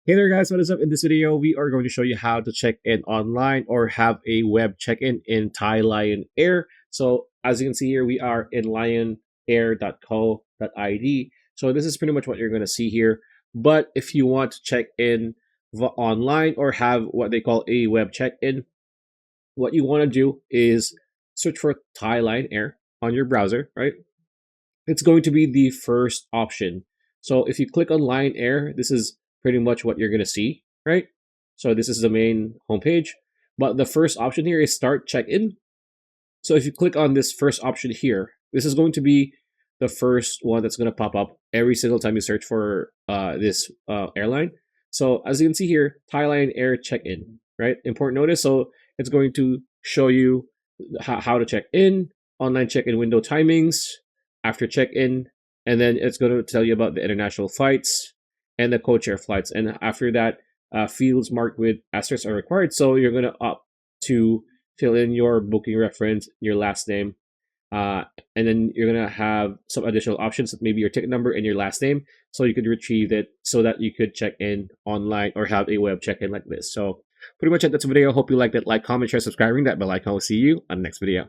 Hey there guys, what is up? In this video, we are going to show you how to check in online or have a web check-in in Thai Lion Air. So as you can see here, we are in lionair.co.id. So this is pretty much what you're going to see here. But if you want to check in online or have what they call a web check-in, what you want to do is search for Thai Lion Air on your browser, right? It's going to be the first option. So if you click on Lion Air, this is pretty much what you're going to see, right? So this is the main homepage. But the first option here is start check-in. So if you click on this first option here, this is going to be the first one that's going to pop up every single time you search for this airline. So as you can see here, Thai Lion Air check-in, right? Important notice. So it's going to show you how to check in, online check-in window timings, after check-in, and then it's going to tell you about the international flights and the codeshare flights. And after that, fields marked with asterisks are required. So you're going to opt to fill in your booking reference, your last name, and then you're going to have some additional options, maybe your ticket number and your last name, so you could retrieve it so that you could check in online or have a web check-in like this. So pretty much that's the video. Hope you liked it. Like, comment, share, subscribe, ring that bell icon. We'll see you on the next video.